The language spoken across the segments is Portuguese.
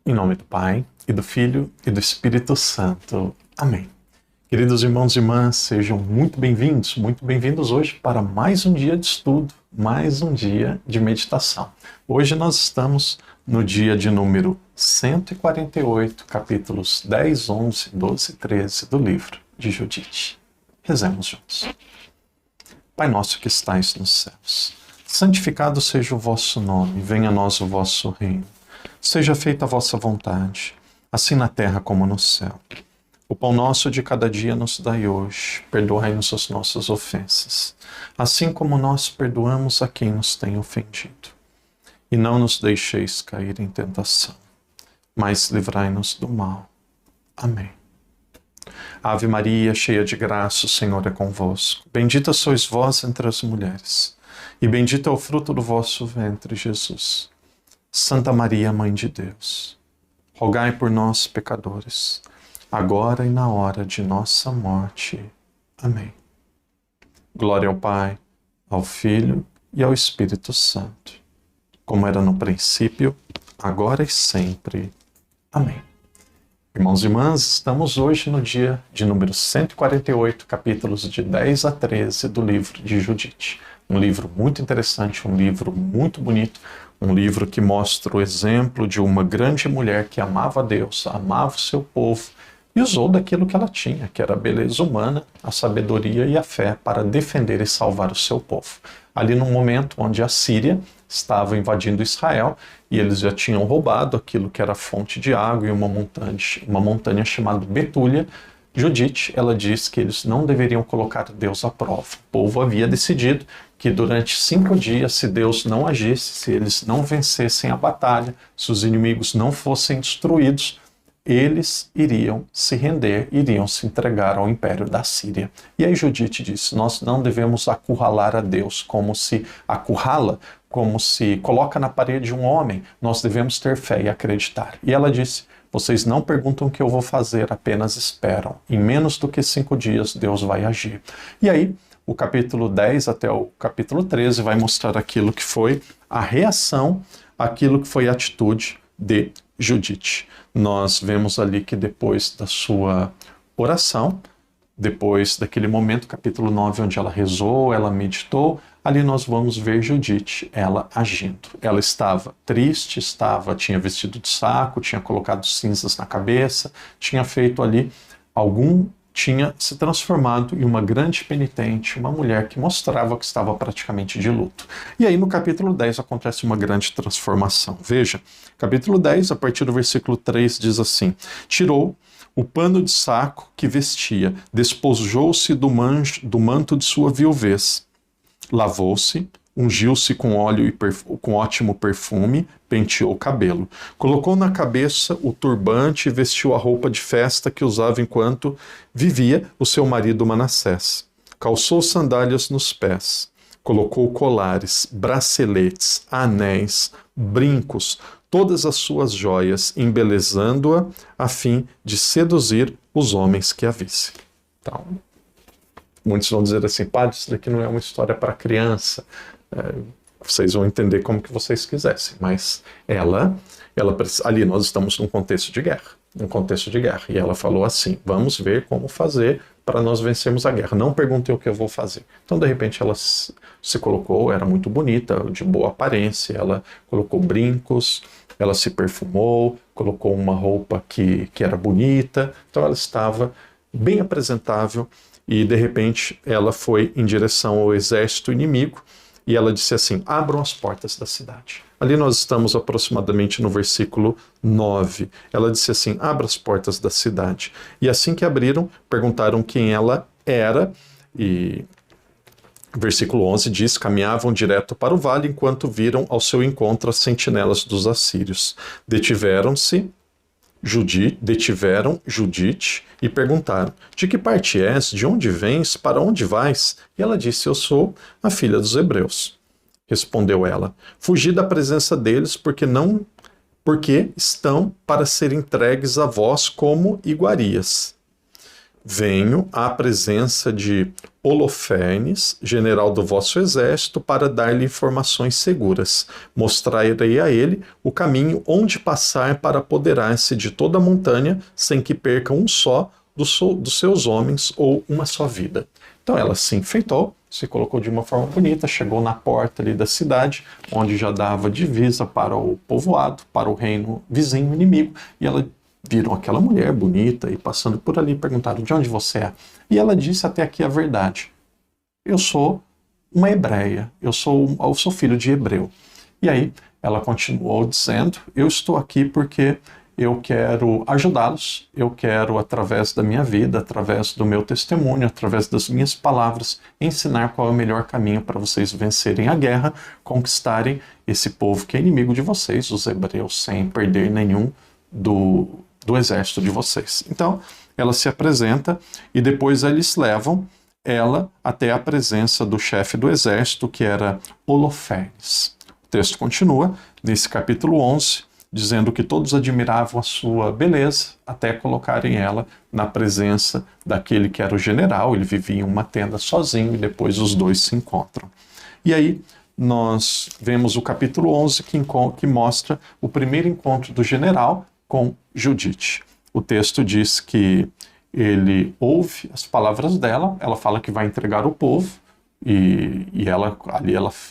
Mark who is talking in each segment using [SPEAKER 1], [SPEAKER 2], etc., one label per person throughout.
[SPEAKER 1] Em nome do Pai, e do Filho, e do Espírito Santo. Amém. Queridos irmãos e irmãs, sejam muito bem-vindos hoje para mais um dia de estudo, mais um dia de meditação. Hoje nós estamos no dia de número 148, capítulos 10, 11, 12 e 13 do livro de Judite. Rezemos juntos. Pai nosso que estais nos céus, santificado seja o vosso nome, venha a nós o vosso reino. Seja feita a vossa vontade, assim na terra como no céu. O pão nosso de cada dia nos dai hoje, perdoai-nos as nossas ofensas, assim como nós perdoamos a quem nos tem ofendido. E não nos deixeis cair em tentação, mas livrai-nos do mal. Amém. Ave Maria, cheia de graça, o Senhor é convosco. Bendita sois vós entre as mulheres, e bendito é o fruto do vosso ventre, Jesus. Santa Maria, Mãe de Deus, rogai por nós, pecadores, agora e na hora de nossa morte. Amém. Glória ao Pai, ao Filho e ao Espírito Santo, como era no princípio, agora e sempre. Amém. Irmãos e irmãs, estamos hoje no dia de número 148, capítulos de 10 a 13 do livro de Judite. Um livro muito interessante, um livro muito bonito, um livro que mostra o exemplo de uma grande mulher que amava a Deus, amava o seu povo e usou daquilo que ela tinha, que era a beleza humana, a sabedoria e a fé para defender e salvar o seu povo. Ali no momento onde a Síria estava invadindo Israel e eles já tinham roubado aquilo que era a fonte de água e uma montanha chamada Betúlia, Judite, ela diz que eles não deveriam colocar Deus à prova. O povo havia decidido que durante 5 dias, se Deus não agisse, se eles não vencessem a batalha, se os inimigos não fossem destruídos, eles iriam se render, iriam se entregar ao império da Síria. E aí Judite disse, nós não devemos acurralar a Deus como se acurrala, como se coloca na parede um homem, nós devemos ter fé e acreditar. E ela disse, vocês não perguntam o que eu vou fazer, apenas esperam. Em menos do que 5 dias Deus vai agir. E aí, o capítulo 10 até o capítulo 13 vai mostrar aquilo que foi a reação, aquilo que foi a atitude de Judite. Nós vemos ali que depois da sua oração, depois daquele momento, capítulo 9, onde ela rezou, ela meditou, ali nós vamos ver Judite, ela agindo. Ela estava triste, tinha vestido de saco, tinha colocado cinzas na cabeça, tinha feito ali tinha se transformado em uma grande penitente, uma mulher que mostrava que estava praticamente de luto. E aí no capítulo 10 acontece uma grande transformação. Veja, capítulo 10, a partir do versículo 3, diz assim, tirou o pano de saco que vestia, despojou-se do manto de sua viuvez, lavou-se, ungiu-se com óleo e com ótimo perfume, penteou o cabelo. Colocou na cabeça o turbante e vestiu a roupa de festa que usava enquanto vivia o seu marido Manassés. Calçou sandálias nos pés. Colocou colares, braceletes, anéis, brincos, todas as suas joias, embelezando-a a fim de seduzir os homens que a vissem. Então, muitos vão dizer assim, padre, isso daqui não é uma história para criança. Vocês vão entender como que vocês quisessem, mas ali nós estamos num contexto de guerra, e ela falou assim, vamos ver como fazer para nós vencermos a guerra, não perguntem o que eu vou fazer. Então de repente ela se colocou, era muito bonita, de boa aparência, ela colocou brincos, ela se perfumou, colocou uma roupa que era bonita, então ela estava bem apresentável, e de repente ela foi em direção ao exército inimigo, e ela disse assim, abram as portas da cidade. Ali nós estamos aproximadamente no versículo 9. Ela disse assim, abra as portas da cidade. E assim que abriram, perguntaram quem ela era, e versículo 11 diz, caminhavam direto para o vale enquanto viram ao seu encontro as sentinelas dos assírios. Detiveram Judite e perguntaram, de que parte és, de onde vens, para onde vais? E ela disse, eu sou a filha dos hebreus. Respondeu ela, fugi da presença deles porque estão para ser entregues a vós como iguarias. venho à presença de Holofernes, general do vosso exército, para dar-lhe informações seguras. Mostrarei a ele o caminho onde passar para apoderar-se de toda a montanha, sem que perca um só dos seus homens ou uma só vida. Então ela se enfeitou, se colocou de uma forma bonita, chegou na porta ali da cidade, onde já dava divisa para o povoado, para o reino vizinho inimigo, e ela viram aquela mulher bonita e passando por ali, perguntaram: de onde você é? E ela disse até aqui a verdade: eu sou uma hebreia, eu sou filho de hebreu. E aí ela continuou dizendo: eu estou aqui porque eu quero ajudá-los, eu quero, através da minha vida, através do meu testemunho, através das minhas palavras, ensinar qual é o melhor caminho para vocês vencerem a guerra, conquistarem esse povo que é inimigo de vocês, os hebreus, sem perder nenhum do exército de vocês. Então, ela se apresenta e depois eles levam ela até a presença do chefe do exército, que era Holofernes. O texto continua, nesse capítulo 11, dizendo que todos admiravam a sua beleza, até colocarem ela na presença daquele que era o general. Ele vivia em uma tenda sozinho e depois os dois se encontram. E aí nós vemos o capítulo 11 que mostra o primeiro encontro do general com Judite. O texto diz que ele ouve as palavras dela, ela fala que vai entregar o povo, e ela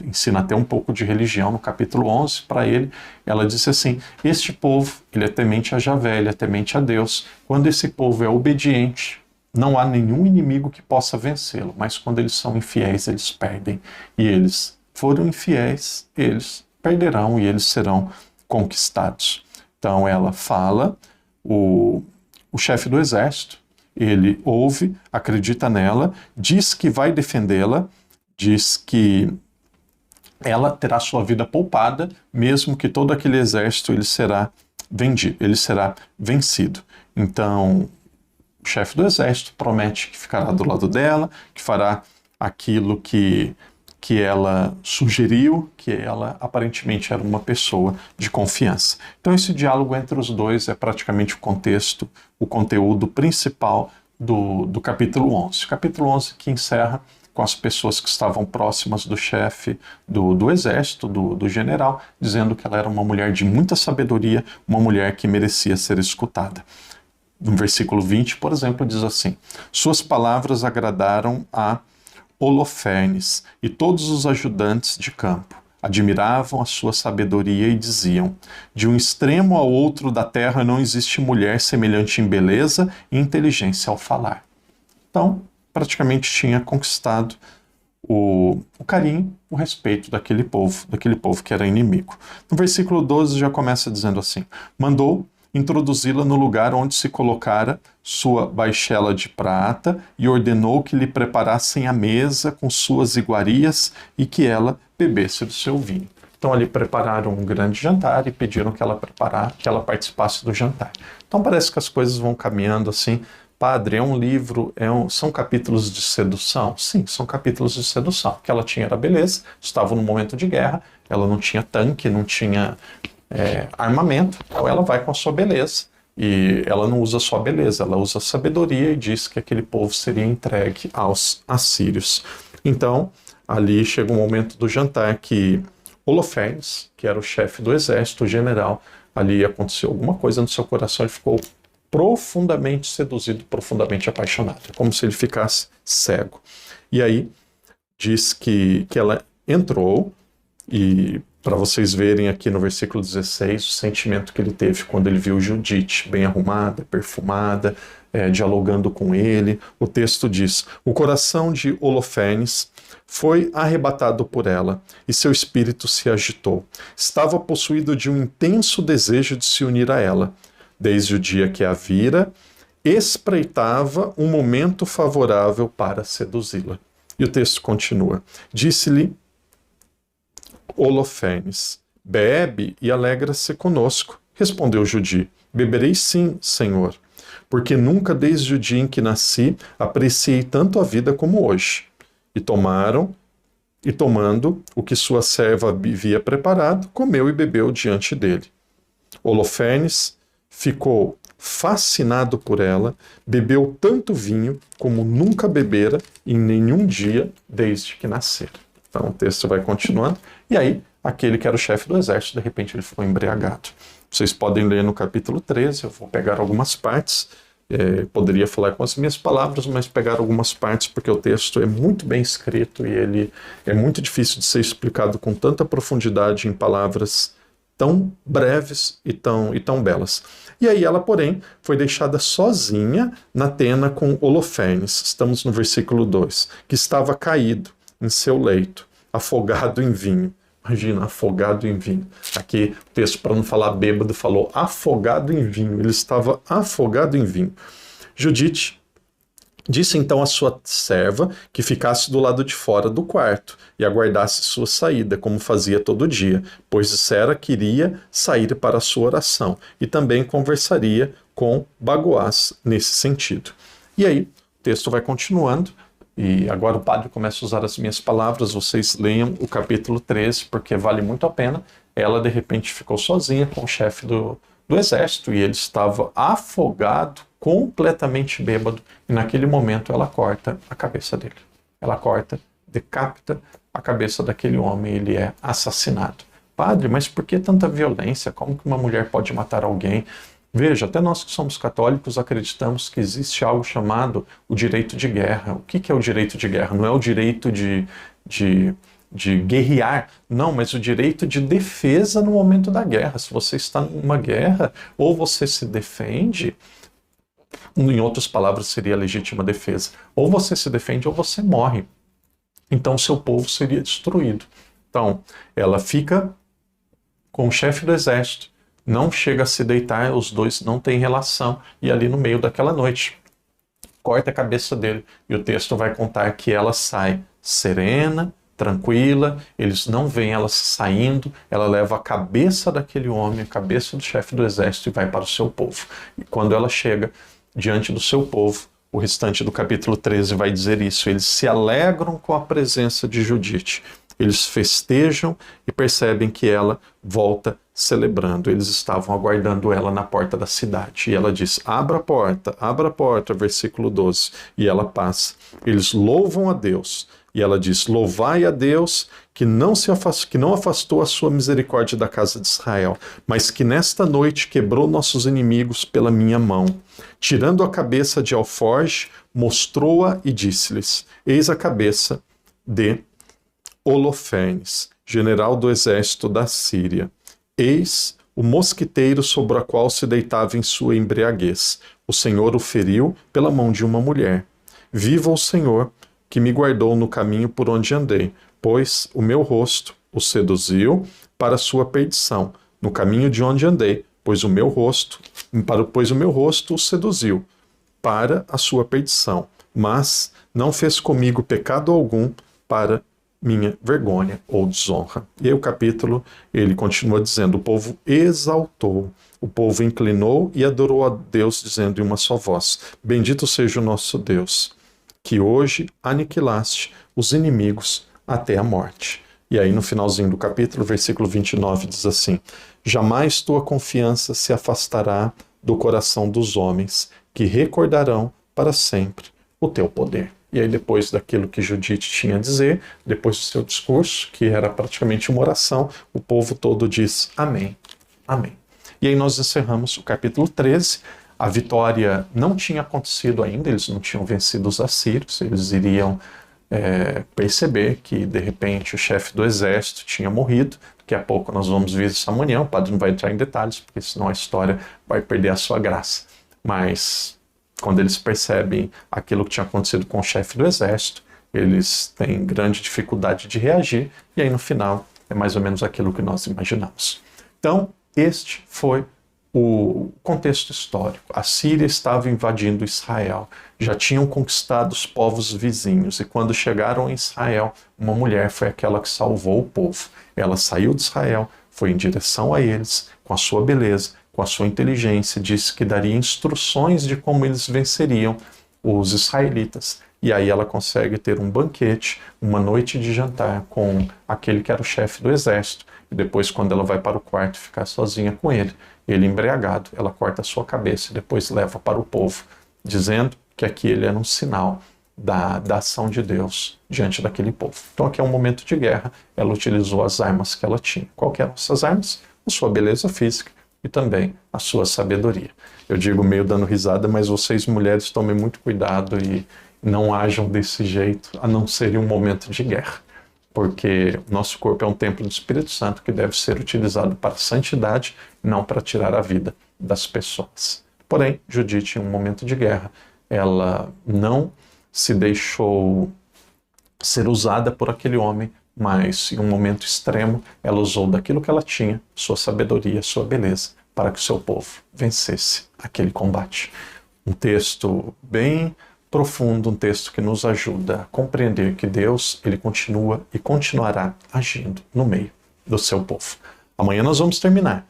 [SPEAKER 1] ensina até um pouco de religião no capítulo 11 para ele. Ela disse assim: este povo, ele é temente a Javé, ele é temente a Deus. Quando esse povo é obediente, não há nenhum inimigo que possa vencê-lo, mas quando eles são infiéis, eles perdem. E eles foram infiéis, eles perderão e eles serão conquistados. Então ela fala, o chefe do exército, ele ouve, acredita nela, diz que vai defendê-la, diz que ela terá sua vida poupada, mesmo que todo aquele exército ele será vendido, ele será vencido. Então, o chefe do exército promete que ficará do lado dela, que fará aquilo que ela sugeriu, que ela aparentemente era uma pessoa de confiança. Então esse diálogo entre os dois é praticamente o conteúdo principal do capítulo 11. O capítulo 11 que encerra com as pessoas que estavam próximas do chefe do exército, do general, dizendo que ela era uma mulher de muita sabedoria, uma mulher que merecia ser escutada. No versículo 20, por exemplo, diz assim: suas palavras agradaram a Holofernes e todos os ajudantes de campo. Admiravam a sua sabedoria e diziam: de um extremo ao outro da terra não existe mulher semelhante em beleza e inteligência ao falar. Então, praticamente tinha conquistado o carinho, o respeito daquele povo que era inimigo. No versículo 12 já começa dizendo assim: mandou introduzi-la no lugar onde se colocara sua baixela de prata e ordenou que lhe preparassem a mesa com suas iguarias e que ela bebesse do seu vinho. Então ali prepararam um grande jantar e pediram que ela participasse do jantar. Então parece que as coisas vão caminhando assim. Padre, é um livro, são capítulos de sedução? Sim, são capítulos de sedução. O que ela tinha era beleza, estava num momento de guerra, ela não tinha tanque, não tinha armamento, então ela vai com a sua beleza, e ela não usa só beleza, ela usa sabedoria e diz que aquele povo seria entregue aos assírios. Então, ali chega o momento do jantar que Holofernes, que era o chefe do exército, o general, ali aconteceu alguma coisa no seu coração, ele ficou profundamente seduzido, profundamente apaixonado, como se ele ficasse cego. E aí diz que ela entrou, e para vocês verem aqui no versículo 16 o sentimento que ele teve quando ele viu Judite bem arrumada, perfumada, dialogando com ele. O texto diz: o coração de Holofernes foi arrebatado por ela e seu espírito se agitou. Estava possuído de um intenso desejo de se unir a ela. Desde o dia que a vira, espreitava um momento favorável para seduzi-la. E o texto continua: disse-lhe Holofernes: bebe e alegra-se conosco. Respondeu Judi: beberei sim, Senhor, porque nunca desde o dia em que nasci apreciei tanto a vida como hoje. E tomando o que sua serva havia preparado, comeu e bebeu diante dele. Holofernes ficou fascinado por ela, bebeu tanto vinho como nunca bebera em nenhum dia desde que nascera. Então o texto vai continuando, e aí aquele que era o chefe do exército, de repente ele ficou embriagado. Vocês podem ler no capítulo 13, eu vou pegar algumas partes, poderia falar com as minhas palavras, mas pegar algumas partes porque o texto é muito bem escrito e ele é muito difícil de ser explicado com tanta profundidade em palavras tão breves e tão belas. E aí ela, porém, foi deixada sozinha na tena com Holofernes, estamos no versículo 2, que estava caído em seu leito, afogado em vinho. Imagina, afogado em vinho. Aqui o texto, para não falar bêbado, falou afogado em vinho. Ele estava afogado em vinho. Judite disse então à sua serva que ficasse do lado de fora do quarto e aguardasse sua saída, como fazia todo dia, pois dissera que iria sair para a sua oração, e também conversaria com Bagoás nesse sentido. E aí, o texto vai continuando, e agora o padre começa a usar as minhas palavras, vocês leiam o capítulo 13, porque vale muito a pena. Ela, de repente, ficou sozinha com o chefe do exército, e ele estava afogado, completamente bêbado, e naquele momento ela corta a cabeça dele. Ela corta, decapita a cabeça daquele homem, ele é assassinado. Padre, mas por que tanta violência? Como que uma mulher pode matar alguém? Veja, até nós que somos católicos acreditamos que existe algo chamado o direito de guerra. O que é o direito de guerra? Não é o direito de guerrear, não, mas o direito de defesa no momento da guerra. Se você está numa guerra, ou você se defende, em outras palavras seria legítima defesa, ou você se defende ou você morre. Então seu povo seria destruído. Então, ela fica com o chefe do exército, não chega a se deitar, os dois não têm relação, e ali no meio daquela noite, corta a cabeça dele, e o texto vai contar que ela sai serena, tranquila, eles não veem ela saindo, ela leva a cabeça daquele homem, a cabeça do chefe do exército, e vai para o seu povo. E quando ela chega diante do seu povo, o restante do capítulo 13 vai dizer isso, eles se alegram com a presença de Judite, eles festejam e percebem que ela volta celebrando. Eles estavam aguardando ela na porta da cidade. E ela diz, abra a porta, versículo 12. E ela passa. Eles louvam a Deus. E ela diz, louvai a Deus que não afastou a sua misericórdia da casa de Israel, mas que nesta noite quebrou nossos inimigos pela minha mão. Tirando a cabeça de alforje, mostrou-a e disse-lhes, eis a cabeça de Holofernes, general do exército da Síria. Eis o mosquiteiro sobre o qual se deitava em sua embriaguez. O Senhor o feriu pela mão de uma mulher. Viva o Senhor, que me guardou no caminho por onde andei, pois o meu rosto o seduziu para a sua perdição, no caminho de onde andei, pois o meu rosto o seduziu para a sua perdição, mas não fez comigo pecado algum para minha vergonha ou desonra. E aí o capítulo, ele continua dizendo, o povo exaltou, o povo inclinou e adorou a Deus, dizendo em uma só voz, bendito seja o nosso Deus, que hoje aniquilaste os inimigos até a morte. E aí no finalzinho do capítulo, versículo 29, diz assim, jamais tua confiança se afastará do coração dos homens, que recordarão para sempre o teu poder. E aí depois daquilo que Judite tinha a dizer, depois do seu discurso, que era praticamente uma oração, o povo todo diz amém, amém. E aí nós encerramos o capítulo 13, a vitória não tinha acontecido ainda, eles não tinham vencido os assírios, eles iriam perceber que de repente o chefe do exército tinha morrido, daqui a pouco nós vamos ver isso amanhã, o padre não vai entrar em detalhes, porque senão a história vai perder a sua graça, mas quando eles percebem aquilo que tinha acontecido com o chefe do exército, eles têm grande dificuldade de reagir, e aí no final é mais ou menos aquilo que nós imaginamos. Então, este foi o contexto histórico. A Síria estava invadindo Israel, já tinham conquistado os povos vizinhos, e quando chegaram em Israel, uma mulher foi aquela que salvou o povo. Ela saiu de Israel, foi em direção a eles, com a sua beleza, com a sua inteligência, disse que daria instruções de como eles venceriam os israelitas. E aí ela consegue ter um banquete, uma noite de jantar com aquele que era o chefe do exército. E depois, quando ela vai para o quarto ficar sozinha com ele, ele embriagado, ela corta a sua cabeça e depois leva para o povo, dizendo que aquele era um sinal da ação de Deus diante daquele povo. Então aqui é um momento de guerra, ela utilizou as armas que ela tinha. Qual que eram essas armas? A sua beleza física e também a sua sabedoria. Eu digo meio dando risada, mas vocês mulheres tomem muito cuidado e não ajam desse jeito, a não ser em um momento de guerra. Porque o nosso corpo é um templo do Espírito Santo que deve ser utilizado para a santidade, não para tirar a vida das pessoas. Porém, Judite, em um momento de guerra, ela não se deixou ser usada por aquele homem, mas em um momento extremo, ela usou daquilo que ela tinha, sua sabedoria, sua beleza, para que o seu povo vencesse aquele combate. Um texto bem profundo, um texto que nos ajuda a compreender que Deus, ele continua e continuará agindo no meio do seu povo. Amanhã nós vamos terminar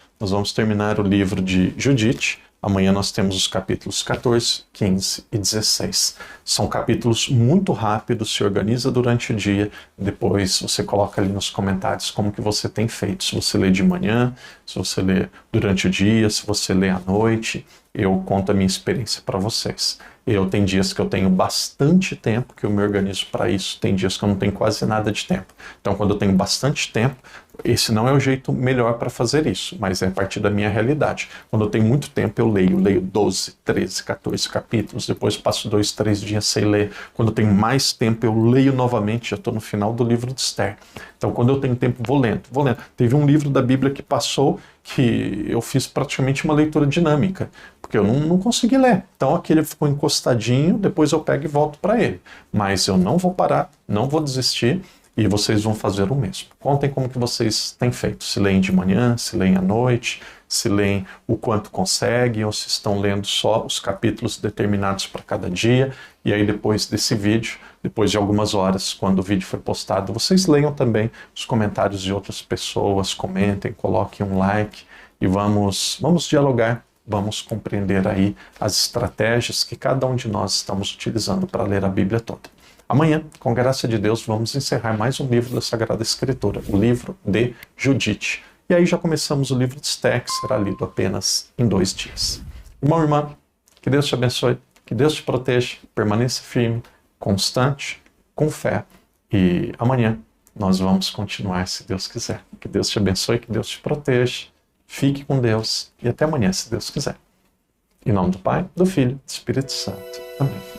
[SPEAKER 1] o livro de Judite. Amanhã nós temos os capítulos 14, 15 e 16. São capítulos muito rápidos, se organiza durante o dia, depois você coloca ali nos comentários como que você tem feito. Se você lê de manhã, se você lê durante o dia, se você lê à noite, eu conto a minha experiência para vocês. Tem dias que eu tenho bastante tempo, que eu me organizo para isso, tem dias que eu não tenho quase nada de tempo. Então, quando eu tenho bastante tempo, esse não é o jeito melhor para fazer isso, mas é a partir da minha realidade. Quando eu tenho muito tempo, eu leio 12, 13, 14 capítulos, depois passo 2, 3 dias sem ler. Quando eu tenho mais tempo, eu leio novamente, já estou no final do livro de Esther. Então, quando eu tenho tempo, vou lendo. Teve um livro da Bíblia que passou, que eu fiz praticamente uma leitura dinâmica, porque eu não consegui ler. Então aquele ficou encostadinho, depois eu pego e volto para ele. Mas eu não vou parar, não vou desistir, e vocês vão fazer o mesmo. Contem como que vocês têm feito. Se leem de manhã, se leem à noite, se leem o quanto conseguem, ou se estão lendo só os capítulos determinados para cada dia. E aí depois desse vídeo, depois de algumas horas, quando o vídeo for postado, vocês leiam também os comentários de outras pessoas, comentem, coloquem um like e vamos dialogar, vamos compreender aí as estratégias que cada um de nós estamos utilizando para ler a Bíblia toda. Amanhã, com a graça de Deus, vamos encerrar mais um livro da Sagrada Escritura, o livro de Judite. E aí já começamos o livro de Esther, que será lido apenas em 2 dias. Irmão, irmã, que Deus te abençoe, que Deus te proteja, permaneça firme, constante, com fé. E amanhã nós vamos continuar, se Deus quiser. Que Deus te abençoe, que Deus te proteja. Fique com Deus e até amanhã, se Deus quiser. Em nome do Pai, do Filho e do Espírito Santo. Amém.